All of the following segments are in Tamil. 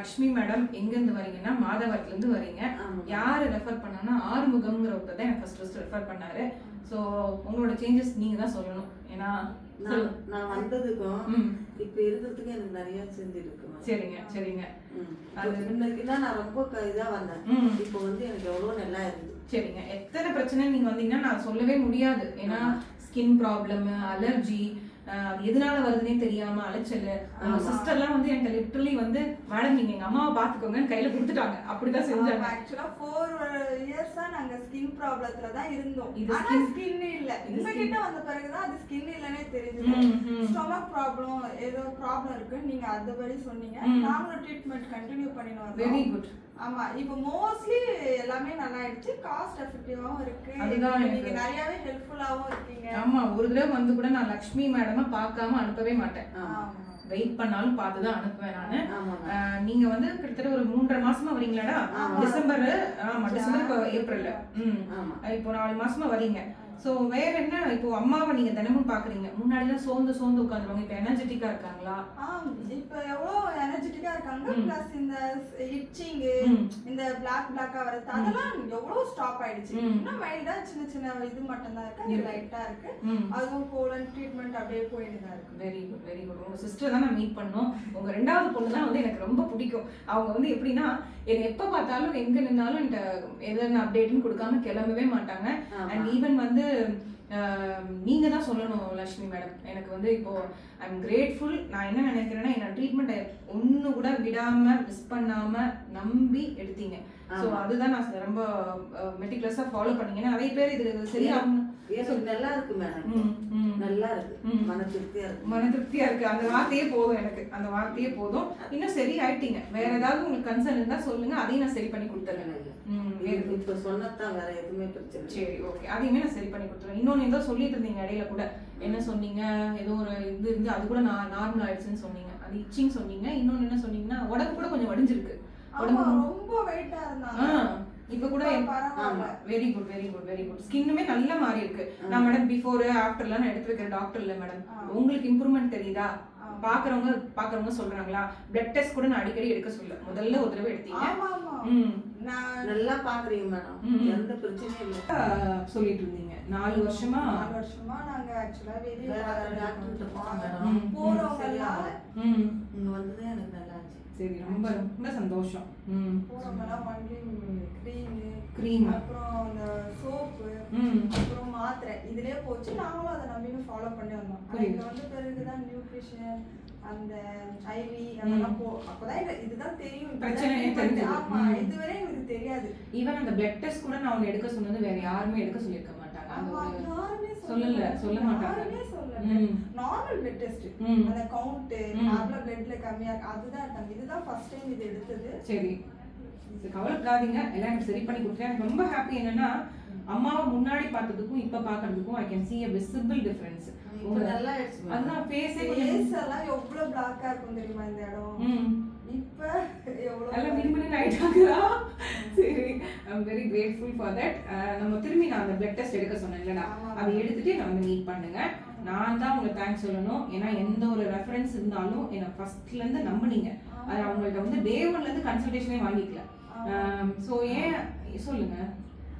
லக்ஷ்மி மேடம் எங்கேருந்து வரீங்கன்னா மாதவரத்துலேருந்து வரீங்க. யார் ரெஃபர் பண்ணாங்கன்னா ஆறுமுகம்ங்கிறவங்க தான் எனக்கு ஃபர்ஸ்ட் ரெஃபர் பண்ணாரு. ஸோ உங்களோட சேஞ்சஸ் நீங்கள் தான் சொல்லணும். ஏன்னா நான் வந்ததுக்கும் இப்போ இருக்கிறதுக்கு எனக்கு நிறைய சேஞ்ச் இருக்கு. சரிங்க சரிங்க. அது முன்னாடினா நான் ரொம்ப இதாக வந்தேன். இப்போ வந்து எனக்கு எவ்வளோ நல்லா இருக்குது. சரிங்க. எத்தனை பிரச்சனை நீங்கள் வந்தீங்கன்னா நான் சொல்லவே முடியாது. ஏன்னா ஸ்கின் ப்ராப்ளம், அலர்ஜி, அது எதனால வருதுன்னே தெரியாம அலைச்சல். சிஸ்டர்லாம் வந்து எனக்கு லிட்டரலி வந்து மேடம் நீங்க எங்க அம்மாவை பாத்துக்கோங்கன்னு கையில கொடுத்துட்டாங்க. அப்படிதான் செஞ்சாங்க. ஆக்சுவலா 4 இயர்ஸா நாங்க ஸ்கின் ப்ராப்ளத்துல தான் இருந்தோம். இது ஸ்கின் இல்ல. இந்த கிட்ட வந்த பிறகுதான் அது ஸ்கின் இல்லனே தெரிஞ்சது. ஸ்டொமக் ப்ராப்ளம் ஏதோ ப்ராப்ளம் இருக்கு. நீங்க அதபடி சொன்னீங்க. நாங்களும் ட்ரீட்மெண்ட் கண்டினியூ பண்ணிட்டு வரோம். Very good. ஆமா, இப்போ மோஸ்ட்லி எல்லாமே நல்லா ஆயிடுச்சு. காஸ்ட் எஃபெக்டிவாவும் இருக்கு. நீங்க நிறையவே ஹெல்ப்ஃபுல்லாவும் இருக்கீங்க. ஆமா, ஒரு தடவை வந்து கூட நான் லக்ஷ்மி மேடமை பார்க்காம அனுப்பவே மாட்டேன். வெயிட் பண்ணாலும் பார்த்து தான் அனுப்புவேன் நானு. நீங்க வந்து கிட்டத்தட்ட ஒரு 3.5 மாசமா வரீங்களாடா? டிசம்பர். ஆமா, டிசம்பர் இப்போ ஏப்ரல். இப்போ 4 மாசமா வரீங்க. ஸோ வேற என்ன, இப்போ அம்மாவை நீங்க தினமும் பாக்குறீங்க. முன்னாடிலாம் சோர்ந்து உட்காந்துருவாங்க. இப்போ எனர்ஜெட்டிக்கா இருக்காங்களா? இப்போ எவ்வளோ எனர்ஜெட்டிக்கா இருக்காங்க. பிளஸ் இந்த இட்சிங், இந்த பிளாக்கா வரது அதெல்லாம் எவ்வளோ ஸ்டாப் ஆயிடுச்சு. இன்னும் மைல்டா சின்ன இது மட்டும் தான் இருக்கு. அது லைட்டா இருக்கு. அதுவும் கோலன் ட்ரீட்மெண்ட் அப்படியே போயிட்டு தான் இருக்கு. Very good very good. உங்க சிஸ்டர் தான் நான் மீட் பண்ணோம். உங்க 2வது பொண்ணு தான் வந்து எனக்கு ரொம்ப பிடிக்கும். அவங்க வந்து எப்படின்னா என்னை எப்போ பார்த்தாலும் எங்க நின்னாலும் என்கிட்ட எதனா அப்டேட்னு கொடுக்காம கிளம்பவே மாட்டாங்க. அண்ட் ஈவன் வந்து நீங்க தான் சொல்லணும் லக்ஷ்மி மேடம். எனக்கு வந்து இப்போ ஐ எம் கிரேட்ஃபுல். நான் என்ன நினைக்கிறேன்னா என்ன ட்ரீட்மெண்ட்டை ஒன்று கூட விடாம மிஸ் பண்ணாம நம்பி எடுத்தீங்க. ஸோ அதுதான் நான் ரொம்ப மெட்டிகுலஸா ஃபாலோ பண்ணீங்கன்னா நிறைய பேர் இது சரியாகும். நல்லா இருக்கு மேடம். நல்லா இருக்கு. மன திருப்தியா இருக்கு. அந்த வார்த்தையே போதும் எனக்கு. அந்த வார்த்தையே போதும். இன்னும் சரி ஆயிட்டீங்க. வேற ஏதாவது உங்களுக்கு கன்சர்ன் இருந்தா சொல்லுங்க. அதையும் நான் சரி பண்ணி கொடுத்துறேன். இப்ப சொன்னதான் வேற எதுவுமே பிரச்சனை. சரி, ஓகே. அதையுமே நான் சரி பண்ணி கொடுத்துருவேன். இன்னொன்னு ஏதோ சொல்லிட்டு இருந்தீங்க இடையில கூட. என்ன சொன்னீங்க? ஏதோ ஒரு இது இருந்து அது கூட நார்மல் ஆயிடுச்சுன்னு சொன்னீங்க. அது இச்சிங் சொன்னீங்க. இன்னொன்னு என்ன சொன்னீங்கன்னா உடம்பு கூட கொஞ்சம் வடிஞ்சிருக்கு. ரொம்ப வெயிட்டா இருந்தாங்க. இப்ப கூட very good very good very good. ஸ்கின்னுமே நல்லா மாறி இருக்கு. நான் மேடம் பிஃபோர் ஆஃப்டர்லாம் நான் எடுத்து வைக்கிற டாக்டர் இல்ல மேடம். உங்களுக்கு இம்ப்ரூவ்மெண்ட் தெரியுதா? பாக்குறவங்க சொல்றாங்களா? பிளட் டெஸ்ட் கூட நான் அடிக்கடி எடுக்க சொல்ல. முதல்ல ஒரு தடவை எடுத்தீங்க. நல்லா பாக்குறீங்க மேடம். எந்த பிரச்சனையும் இல்ல சொல்லிட்டு இருந்தீங்க. 4 வருஷமா நாங்க ஆக்சுவலா வெளிய டாக்டர்கிட்ட போறோம் எல்லாம். இங்க வந்ததே எனக்கு நல்லா இருந்துச்சு. சரி, ரொம்ப ரொம்ப சந்தோஷம். போறோம்னா க்ரீம், அப்புறம் அந்த சோப்பு, அப்புறம் மாத்திரை இதுலயே போச்சு. நாங்களும் அதை நம்பினு ஃபாலோ பண்ணி வந்தோம். இங்க வந்து பிறகுதான் நியூட்ரிஷன் அந்த ஐவி அதெல்லாம் அப்பதான் இதுதான் தெரியும். ஆமா, இதுவரை எனக்கு தெரியாது. ஈவன் அந்த பிளட் டெஸ்ட் கூட நான் எடுக்க சொன்னது வேற யாருமே எடுக்க சொல்லிருக்க மாட்டாங்க. சொல்ல மாட்டாங்க. நார்மல் பிளட் டெஸ்ட், அந்த கவுண்ட் நார்மலா பிளட்ல கம்மியா இருக்கு அதுதான் எடுத்தாங்க. இதுதான் ஃபர்ஸ்ட் டைம் இது எடுத்தது. சரி, கவலைப்படாதீங்க. எல்லாம் எனக்கு சரி பண்ணி கொடுத்தேன். எனக்கு ரொம்ப ஹாப்பி. என்னன்னா அம்மாவை முன்னாடி பார்த்ததுக்கும் இப்ப பாக்குறதுக்கும் I can see a visible difference. நல்லா ஆயிடுச்சு. அதுதான் ஃபேஸ் எல்லாம் எவ்வளவு பிளாக்கா இருக்கும் தெரியுமா இந்த இடம். இப்ப எவ்வளவு எல்லாம் மினிமம் ஆயிட்டாங்களா? சரி, I am very grateful for that. நம்ம திரும்பி நான் அந்த பிளட் டெஸ்ட் எடுக்க சொன்னேன்லடா, அதை எடுத்துட்டு நான் வந்து மீட் பண்ணுங்க. நான் தான் உங்களுக்கு தேங்க்ஸ் சொல்லணும். ஏன்னா எந்த ஒரு ரெஃபரன்ஸ் இருந்தாலும் என்ன ஃபர்ஸ்ட்ல இருந்து நம்பினீங்க. அது அவங்கள்ட்ட வந்து டே 1ல இருந்து கன்சல்டேஷனே வாங்கிக்கல. ஸோ ஏன் சொல்லுங்க.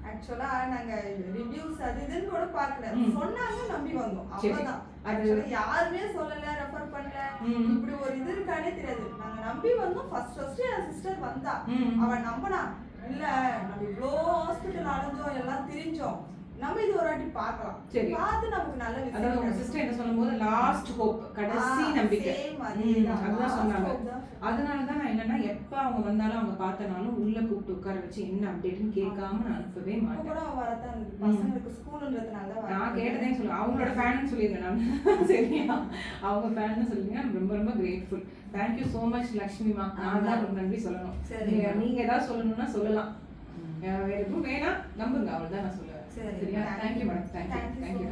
ஆக்சுவலா நாங்க ரிவ்யூஸ் அது இதுன்னு கூட பார்க்கல. சொன்னாங்க, நம்பி வந்தோம். அவ்வளவுதான். அது யாருமே சொல்லல, ரெஃபர் பண்ணல. இப்படி ஒரு இது இருக்கானே தெரியாது. நாங்க நம்பி வந்தோம். ஃபர்ஸ்ட் என் சிஸ்டர் வந்தா. அவன் நம்பினா இல்ல நம்ம இவ்வளோ ஹாஸ்பிட்டல் அலைஞ்சோம், எல்லாம் திரிஞ்சோம், நம்ம இது ஒரு வாட்டி பார்க்கலாம். சரி, பார்த்து நமக்கு நல்ல விஷயம். அதாவது உங்க சிஸ்டர் என்ன சொல்லும்போது லாஸ்ட் ஹோப், கடைசி நம்பிக்கை அதுதான் சொன்னாங்க. அதனாலதான் நான் என்னன்னா எப்ப அவங்க வந்தாலும் அவங்க பார்த்தனாலும் உள்ள கூப்பிட்டு உட்கார வச்சு என்ன அப்டேட்னு கேட்காம நான் அனுப்பவே மாட்டேன். கூட வரதான் பசங்களுக்கு ஸ்கூல்ன்றதுனால நான் கேட்டதே சொல்லுவேன். அவங்களோட ஃபேன்னு சொல்லிருங்க. நான் சரியா அவங்க ஃபேன்னு சொல்லுங்க. ரொம்ப ரொம்ப கிரேட்ஃபுல். தேங்க்யூ சோ மச் லக்ஷ்மிமா. நான் தான் ரொம்ப நன்றி சொல்லணும். நீங்க ஏதாவது சொல்லணும்னா சொல்லலாம். வேற எதுவும் வேணாம் நம்புங்க, அவ்வளவுதான் நான் சொல்லுவேன். சரியா? Thank you madam. தேங்க்யூ.